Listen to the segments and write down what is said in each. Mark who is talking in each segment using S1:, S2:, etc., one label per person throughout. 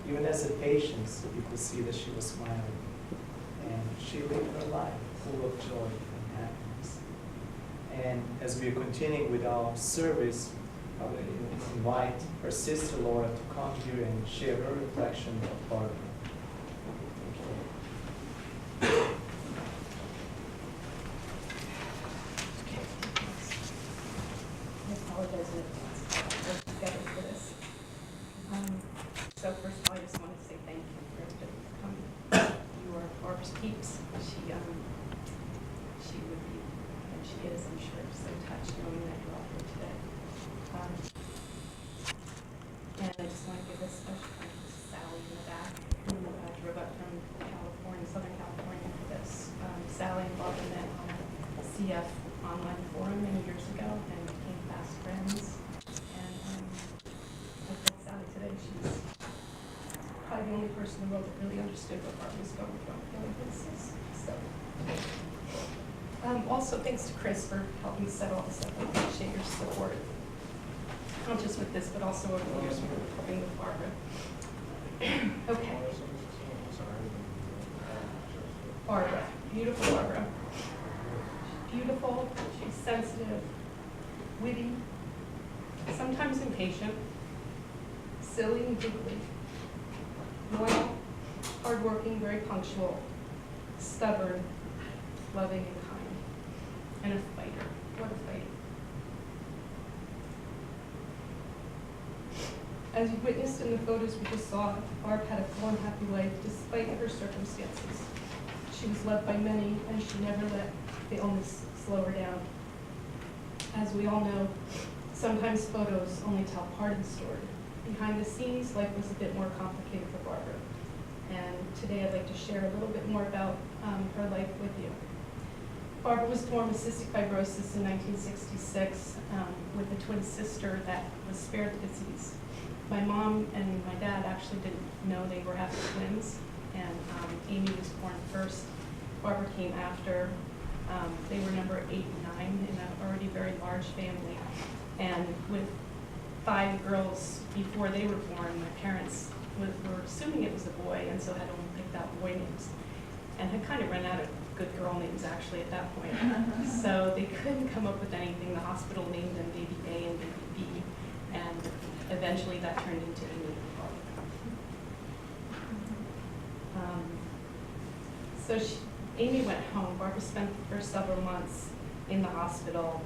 S1: Even as a patient, you could see that she was smiling. And she lived her life full of joy and happiness. And as we are continuing with our service, I will invite her sister Laura to come here and share her reflection of Barb.
S2: So first of all, I just want to say thank you for everybody for coming. You are Barb's peeps. She would be, and she is, I'm sure, so touched knowing that you're all here today. And I just want to give a special thank you to Sally in the back, who drove up from California, Southern California for this. Sally and Bob met on a CF online forum many years ago and became fast friends. And I told Sally today she's probably the only person in the world that really understood what Barb was going through on a daily basis. So, also thanks to Chris for helping me set all this up. I appreciate your support, not just with this, but also over the years we've been working with Barbara. Okay. Barbara, beautiful Barbara. Beautiful, she's sensitive, witty, sometimes impatient, silly and giggly, loyal, hardworking, very punctual, stubborn, loving and kind, and a fighter. What a fighter. As you witnessed in the photos we just saw, Barb had a full and happy life despite her circumstances. She was loved by many, and she never let the illness slow her down. As we all know, sometimes photos only tell part of the story. Behind the scenes, life was a bit more complicated for Barbara. And today I'd like to share a little bit more about her life with you. Barbara was born with cystic fibrosis in 1966 with a twin sister that was spared the disease. My mom and my dad actually didn't know they were having twins, and Amy was born first. Barbara came after. They were number 8 and 9 in an already very large family. And with 5 girls before they were born, my parents were assuming it was a boy, and so had only picked out boy names, and had kind of run out of good girl names actually at that point. So they couldn't come up with anything. The hospital named them baby A and baby B, and eventually that turned into Amy. Amy went home. Barbara spent the first several months in the hospital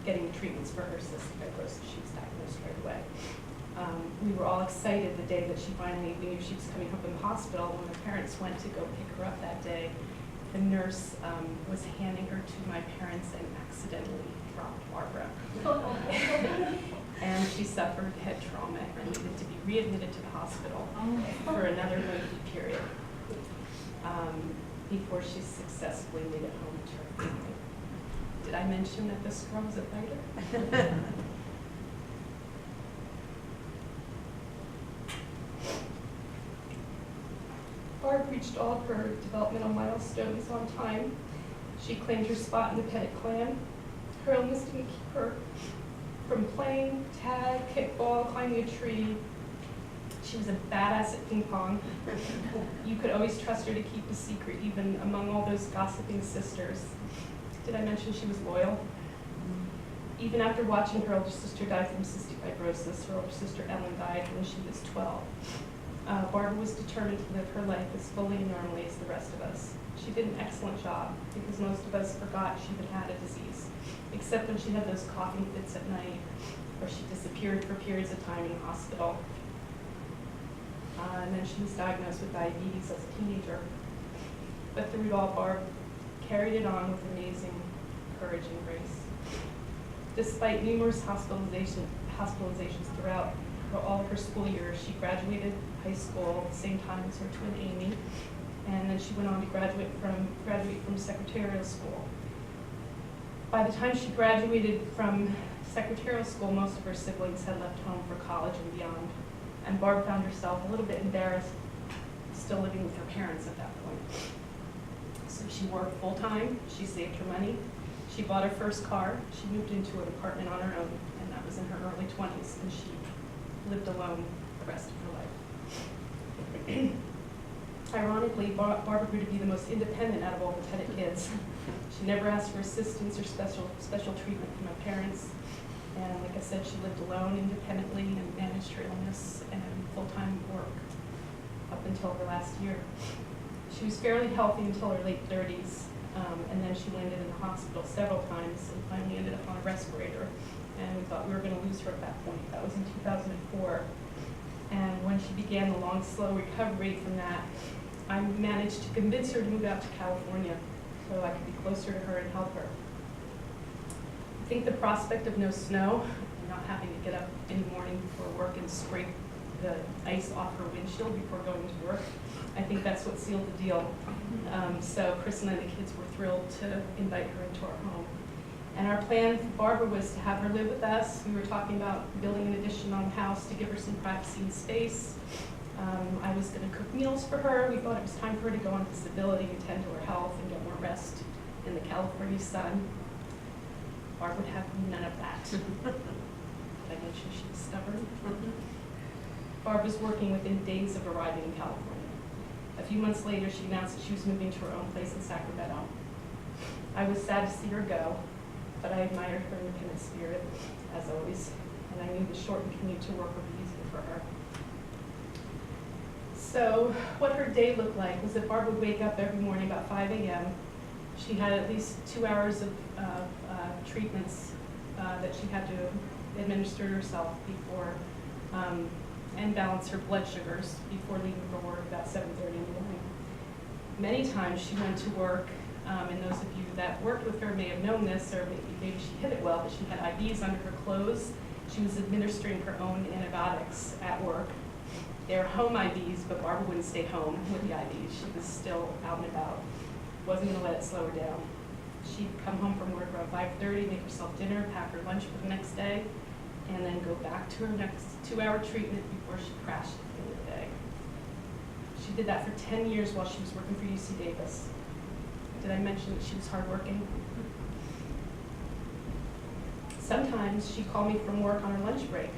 S2: getting treatments for her cystic fibrosis. She was diagnosed right away. We were all excited the day that we knew she was coming home from the hospital. When her parents went to go pick her up that day, the nurse was handing her to my parents and accidentally dropped Barbara. And she suffered head trauma and needed to be readmitted to the hospital for another lengthy period before she successfully made it home to her family. Did I mention that this girl was a fighter? Barb reached all of her developmental milestones on time. She claimed her spot in the Pettit clan. Her illness didn't keep her from playing tag, kickball, climbing a tree. She was a badass at ping pong. You could always trust her to keep a secret, even among all those gossiping sisters. Did I mention she was loyal? Even after watching her older sister die from cystic fibrosis, her older sister Ellen died when she was 12. Barbara was determined to live her life as fully and normally as the rest of us. She did an excellent job because most of us forgot she even had a disease, except when she had those coughing fits at night, or she disappeared for periods of time in the hospital. And then she was diagnosed with diabetes as a teenager. But through it all, Barb carried it on with amazing courage and grace. Despite numerous hospitalizations throughout all of her school years, she graduated high school at the same time as her twin Amy, and then she went on to graduate from secretarial school. By the time she graduated from secretarial school, most of her siblings had left home for college and beyond, and Barb found herself a little bit embarrassed still living with her parents at that point. So she worked full-time, she saved her money, she bought her first car, she moved into an apartment on her own, and that was in her early 20s, and she lived alone the rest of her life. Ironically, Barbara grew to be the most independent out of all the Pettit kids. She never asked for assistance or special treatment from her parents. And like I said, she lived alone independently and managed her illness and full-time work up until her last year. She was fairly healthy until her late 30s, and then she landed in the hospital several times and finally ended up on a respirator. And we thought we were going to lose her at that point. That was in 2004. And when she began the long, slow recovery from that, I managed to convince her to move out to California so I could be closer to her and help her. I think the prospect of no snow, and not having to get up in the morning before work and scrape the ice off her windshield before going to work, I think that's what sealed the deal. So Chris and I, the kids, were thrilled to invite her into our home. And our plan for Barbara was to have her live with us. We were talking about building an addition on the house to give her some privacy and space. I was going to cook meals for her. We thought it was time for her to go on disability and tend to her health and get more rest in the California sun. Barb would have none of that. Did I mention she was stubborn? Barb was working within days of arriving in California. A few months later, she announced that she was moving to her own place in Sacramento. I was sad to see her go, but I admired her independent spirit, as always, and I knew the shortened commute to work would be easier for her. So what her day looked like was that Barb would wake up every morning about 5 a.m. She had at least 2 hours of treatments that she had to administer herself before and balance her blood sugars before leaving for work about 7:30 in the morning. Many times she went to work, and those of you that worked with her may have known this, or maybe she hid it well, but she had IVs under her clothes. She was administering her own antibiotics at work. They were home IVs, but Barbara wouldn't stay home with the IVs. She was still out and about. Wasn't going to let it slow her down. She'd come home from work around 5:30, make herself dinner, pack her lunch for the next day, and then go back to her next 2-hour treatment before she crashed at the end of the day. She did that for 10 years while she was working for UC Davis. Did I mention that she was hardworking? Sometimes she'd call me from work on her lunch break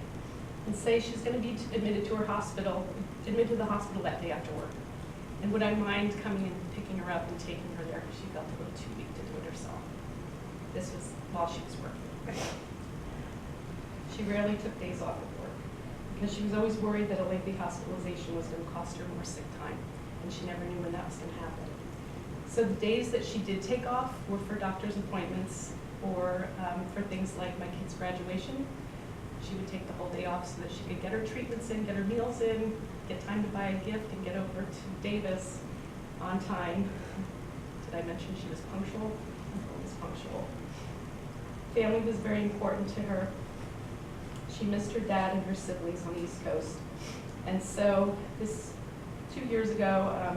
S2: and say she's going to be admitted to the hospital that day after work. And would I mind coming and picking her up and taking her there? She felt a little too weak to do it herself. This was while she was working. She rarely took days off at work because she was always worried that a lengthy hospitalization was going to cost her more sick time, and she never knew when that was going to happen. So the days that she did take off were for doctor's appointments or for things like my kid's graduation. She would take the whole day off so that she could get her treatments in, get her meals in, get time to buy a gift, and get over to Davis on time. Did I mention she was punctual? Always punctual. Family was very important to her. She missed her dad and her siblings on the East Coast. And so this 2 years ago,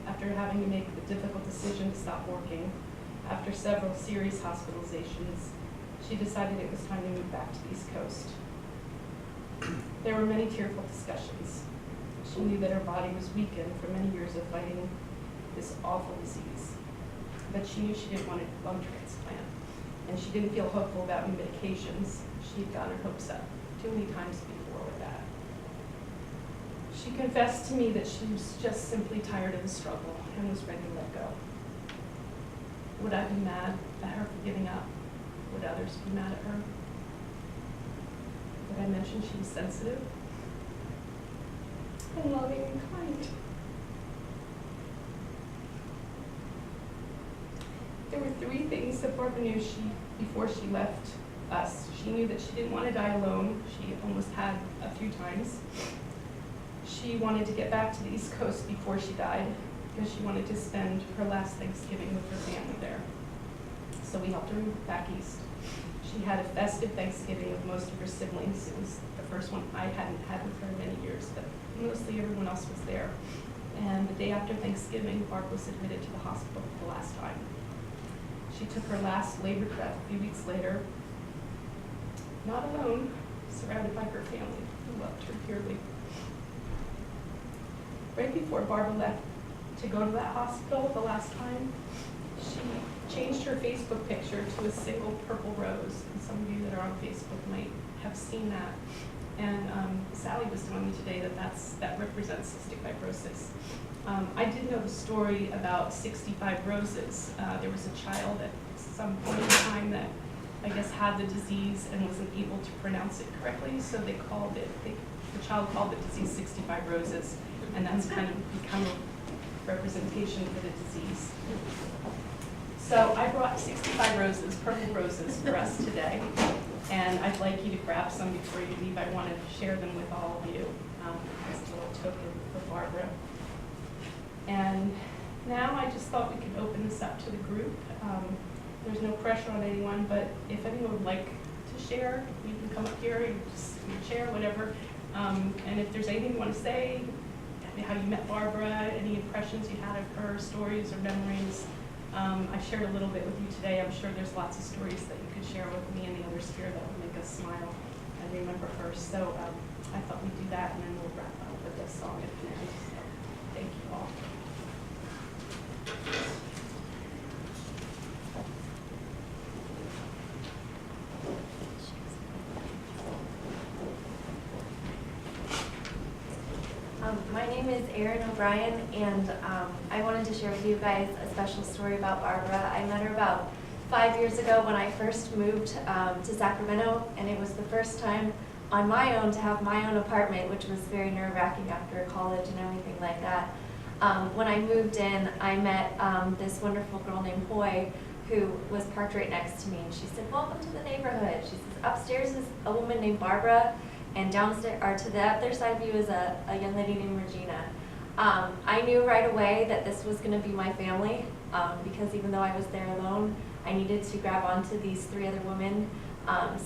S2: after having to make the difficult decision to stop working, after several serious hospitalizations, she decided it was time to move back to the East Coast. There were many tearful discussions. She knew that her body was weakened from many years of fighting this awful disease. But she knew she didn't want a lung transplant. And she didn't feel hopeful about new medications. She had gotten her hopes up too many times before with that. She confessed to me that she was just simply tired of the struggle and was ready to let go. Would I be mad at her for giving up? Would others be mad at her? Did I mention she was sensitive and loving and kind? There were 3 things that Barbara knew before she left us. She knew that she didn't want to die alone. She almost had a few times. She wanted to get back to the East Coast before she died because she wanted to spend her last Thanksgiving with her family there. So we helped her move back east. She had a festive Thanksgiving with most of her siblings. It was the first one I hadn't had with her in many years, but mostly everyone else was there. And the day after Thanksgiving, Barb was admitted to the hospital for the last time. She took her last labored breath a few weeks later, not alone, surrounded by her family who loved her dearly. Right before Barbara left to go to that hospital the last time, she changed her Facebook picture to a single purple rose. And some of you that are on Facebook might have seen that. And Sally was telling me today that that represents cystic fibrosis. I did know the story about 65 roses. There was a child at some point in time that I guess had the disease and wasn't able to pronounce it correctly, so they called it, the child called the disease 65 roses, and that's kind of become a representation for the disease. So I brought 65 roses, purple roses, for us today, and I'd like you to grab some before you leave. I want to share them with all of you as a little token for Barbara. And now I just thought we could open this up to the group. There's no pressure on anyone, but if anyone would like to share, you can come up here, you just share whatever. And if there's anything you want to say, how you met Barbara, any impressions you had of her, stories or memories. I shared a little bit with you today. I'm sure there's lots of stories that you could share with me and the others here that will make us smile and remember her. So I thought we'd do that, and then we'll wrap up with this song at the end. So thank you all.
S3: My name is Erin O'Brien, and I wanted to share with you guys a special story about Barbara. I met her about 5 years ago when I first moved to Sacramento, and it was the first time on my own to have my own apartment, which was very nerve-wracking after college and everything like that. When I moved in, I met this wonderful girl named Hoy, who was parked right next to me, and she said, "Welcome to the neighborhood." She says, "Upstairs is a woman named Barbara, and downstairs, or to the other side of you, is a young lady named Regina." I knew right away that this was going to be my family, because even though I was there alone, I needed to grab onto these 3 other women.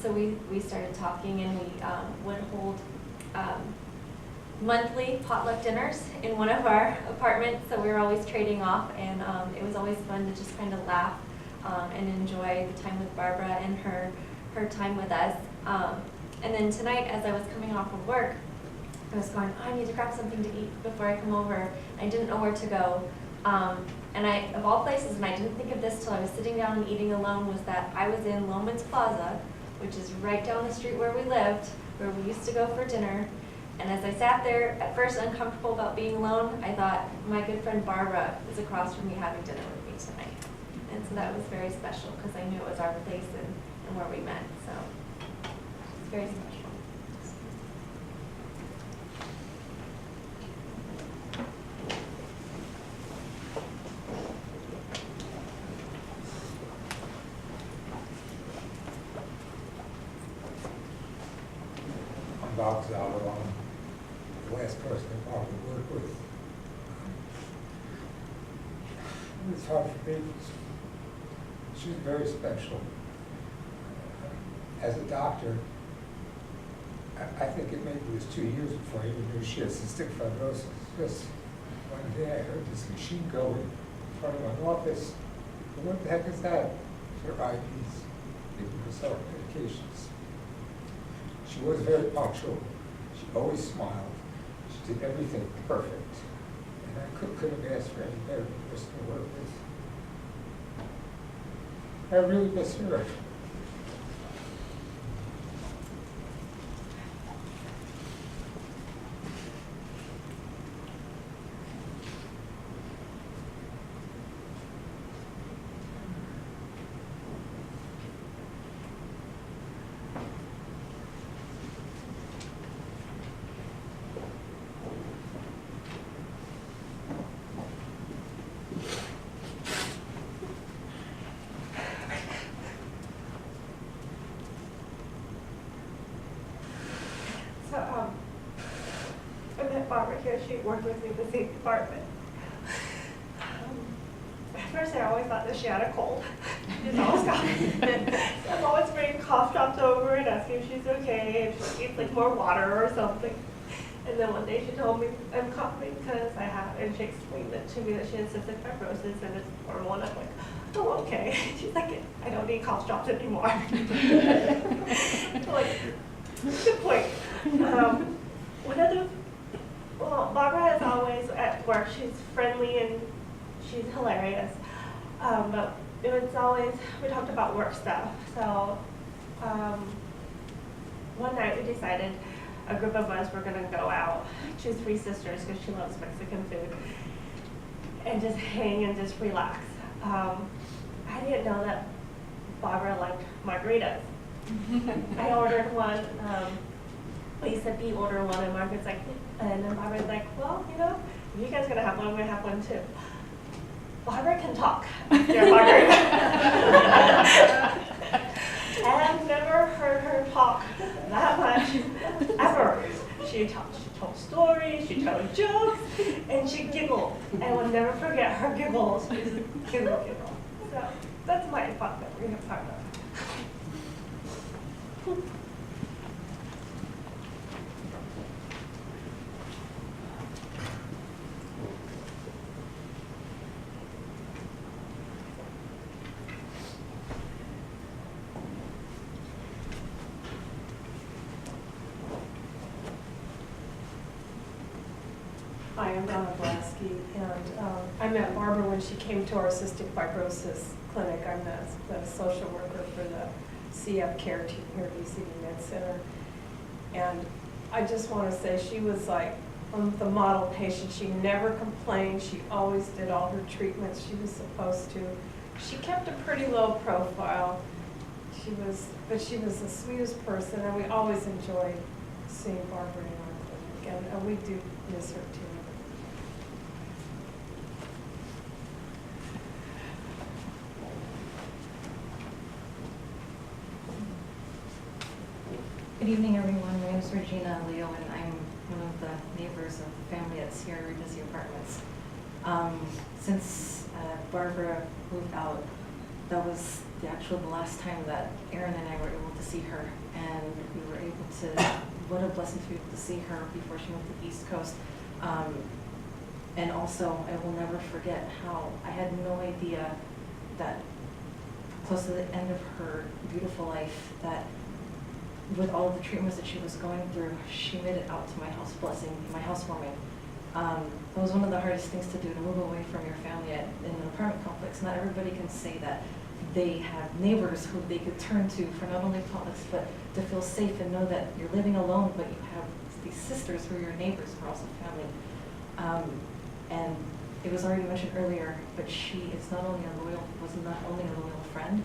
S3: So we started talking, and we would hold monthly potluck dinners in one of our apartments, so we were always trading off, and it was always fun to just kind of laugh and enjoy the time with Barbara and her time with us. And then tonight, as I was coming off of work, I was going, I need to grab something to eat before I come over. I didn't know where to go. And of all places, and I didn't think of this till I was sitting down and eating alone, was that I was in Loman's Plaza, which is right down the street where we lived, where we used to go for dinner. And as I sat there, at first uncomfortable about being alone, I thought, my good friend Barbara is across from me having dinner with me tonight. And so that was very special, because I knew it was our place and where we met. So it's very special.
S4: Bob Zallo, the last person I probably worked with. It's hard for me. She was very special. As a doctor, I think it maybe was 2 years before I even knew she had cystic fibrosis. Just one day I heard this machine go in front of my office. What the heck is that? Her IVs, giving herself medications. She was very punctual. She always smiled. She did everything perfect. And I couldn't have asked for any better person to work with. I really miss her.
S5: So, I met Barbara here. She worked with me in the same department. At first, I always thought that she had a cold. She just always got I'm always bringing cough drops over and asking if she's okay, if she needs like more water or something. And then one day she told me I'm coughing because I have, and she explained it to me that she has cystic fibrosis and it's normal. And I'm like, oh, okay. She's like, I don't need cough drops anymore. Like, good point. Well, Barbara is always at work. She's friendly and she's hilarious. But it was always, we talked about work stuff. So one night we decided a group of us were gonna go out, choose 3 sisters because she loves Mexican food, and just hang and just relax. I didn't know that Barbara liked margaritas. I ordered one. Lisa B ordered one, and Margaret's like, and then Barbara's like, well, you know, if you guys are gonna have one, we're gonna have one too. Barbara can talk. Yeah, Margaret. I've never heard her talk that much ever. She told stories, she told jokes, and she giggled. I will never forget her giggles. She just giggle. So that's my fun memory of Barbara.
S6: Hi, I'm Donna Blasky, and I met Barbara when she came to our cystic fibrosis clinic. I'm the social worker for the CF care team here at VCD Med Center. And I just want to say she was like the model patient. She never complained. She always did all her treatments she was supposed to. She kept a pretty low profile. But she was the sweetest person, and we always enjoyed seeing Barbara in our clinic, and we do miss her too.
S7: Good evening, everyone. My name is Regina Leo, and I'm one of the neighbors of the family that's here at Regency Apartments. Since Barbara moved out, that was the last time that Erin and I were able to see her, and we were able to, what a blessing to be able to see her before she moved to the East Coast. And also, I will never forget how I had no idea that close to the end of her beautiful life, that with all of the treatments that she was going through, she made it out to my house blessing, my housewarming. It was one of the hardest things to do, to move away from your family in an apartment complex. Not everybody can say that they have neighbors who they could turn to for not only politics, but to feel safe and know that you're living alone, but you have these sisters who are your neighbors, who are also family. And it was already mentioned earlier, but she is not only was not only a loyal friend,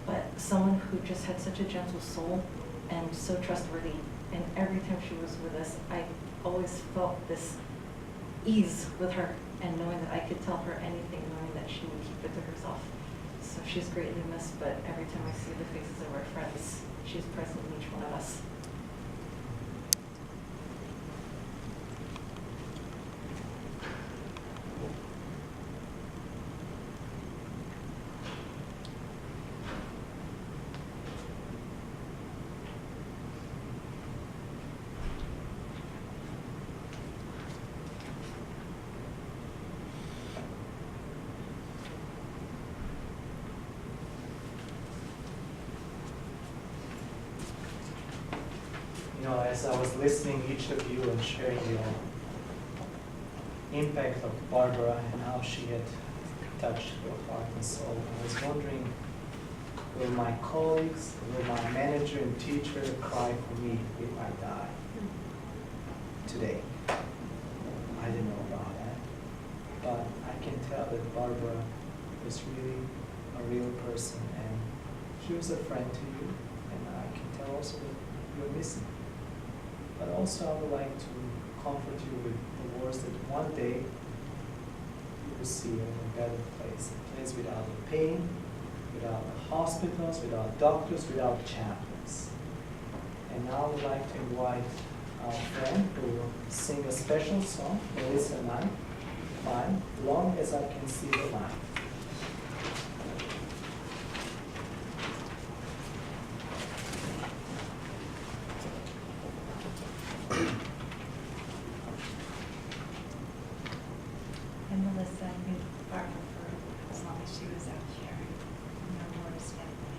S7: but someone who just had such a gentle soul and so trustworthy. And every time she was with us, I always felt this ease with her, and knowing that I could tell her anything, knowing that she would keep it to herself. So she's greatly missed, but every time I see the faces of our friends, she's present in each one of us.
S1: You know, as I was listening each of you and sharing your impact of Barbara and how she had touched your heart and soul, I was wondering, will my colleagues, will my manager and teacher cry for me if I die today? I didn't know about that, but I can tell that Barbara was really a real person, and she was a friend to you, and I can tell also that you were missing. But also I would like to comfort you with the words that one day you will see a better place, a place without the pain, without the hospitals, without doctors, without chaplains. And now I would like to invite our friend who will sing a special song, Melissa and I, fine, long as I can see the light.
S8: And Melissa knew Barbara for as long as she was out here. No more is family.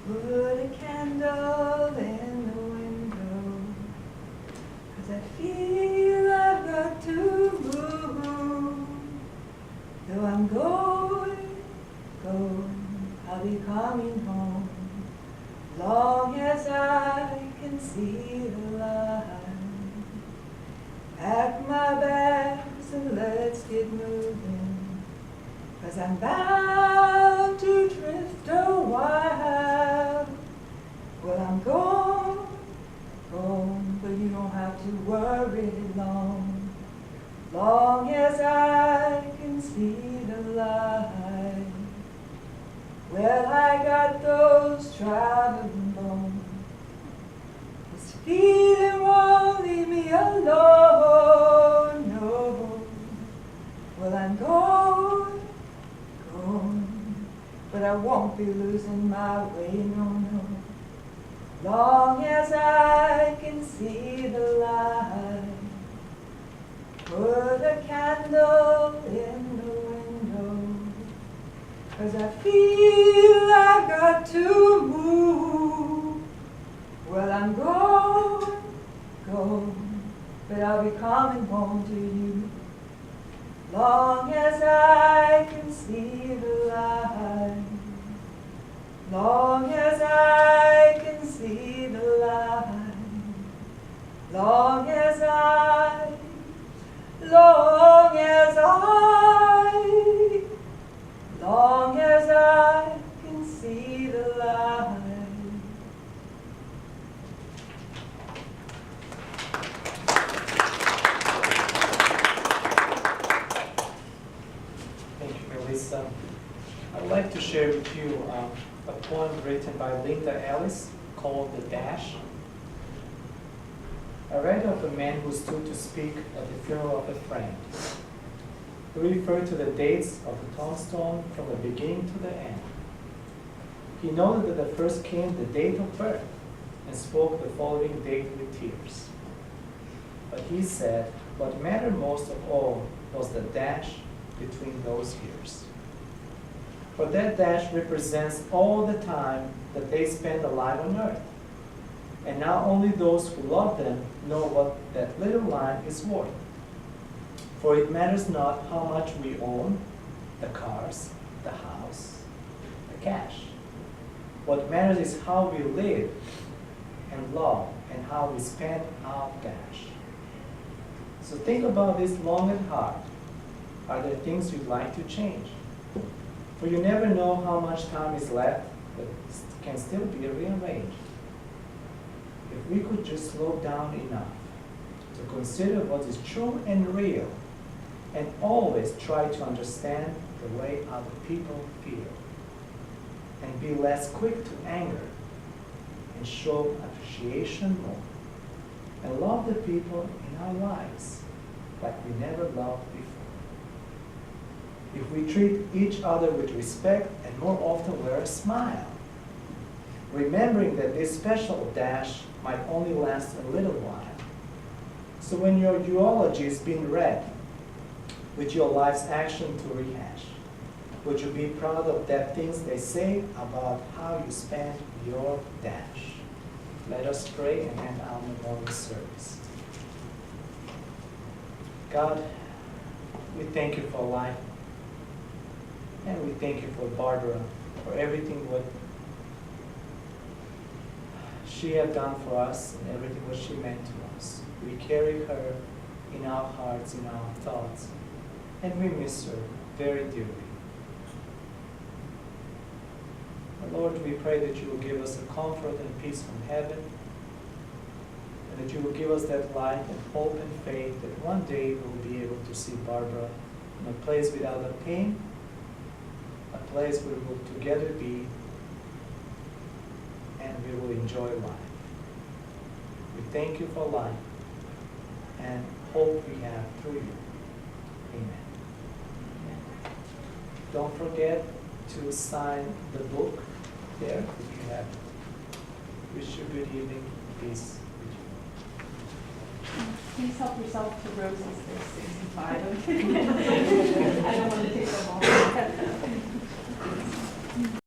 S8: Put a candle in the window, 'cause I feel I've got to move. Though
S9: I'll be coming home. Long as I can see the light. Pack my bags and let's get moving, 'cause I'm bound to drift a while. Well, I'm gone, but you don't have to worry long. Long as I can see the light. Well, I got those traveling bones. This feeling won't leave me alone, no. Well, I'm gone, but I won't be losing my way, no, no. Long as I can see the light. Put a candle in the window, 'cause I feel I've got to move. Well, I'm gone, but I'll be coming home to you. Long as I can see the light. Long as I can see the light. Long as I can see the light.
S1: Thank you, Melissa. I'd like to share with you a poem written by Linda Ellis called The Dash. I read of a man who stood to speak at the funeral of a friend. He referred to the dates of the tombstone from the beginning to the end. He noted that the first came the date of birth and spoke the following date with tears. But he said what mattered most of all was the dash between those years. For that dash represents all the time that they spend alive on earth. And now only those who love them know what that little line is worth. For it matters not how much we own, the cars, the house, the cash. What matters is how we live and love and how we spend our dash. So think about this long and hard. Are there things you'd like to change? For you never know how much time is left that can still be rearranged. If we could just slow down enough to consider what is true and real, and always try to understand the way other people feel, and be less quick to anger, and show appreciation more, and love the people in our lives like we never loved before. If we treat each other with respect and more often wear a smile, remembering that this special dash might only last a little while. So when your eulogy is being read, with your life's action to rehash, would you be proud of the things they say about how you spend your dash? Let us pray and end our memorial service. God, we thank you for life, and we thank you for Barbara, for everything what she had done for us and everything what she meant to us. We carry her in our hearts, in our thoughts, and we miss her very dearly. Lord, we pray that you will give us a comfort and peace from heaven, and that you will give us that light and hope and faith that one day we'll be able to see Barbara in a place without a pain, a place where we will together be, and we will enjoy life. We thank you for life and hope we have through you. Amen. Don't forget to sign the book there if you have it. Wish you good evening. Peace with you.
S2: Please help yourself to roses, there's 65 of them. I don't want to take them all.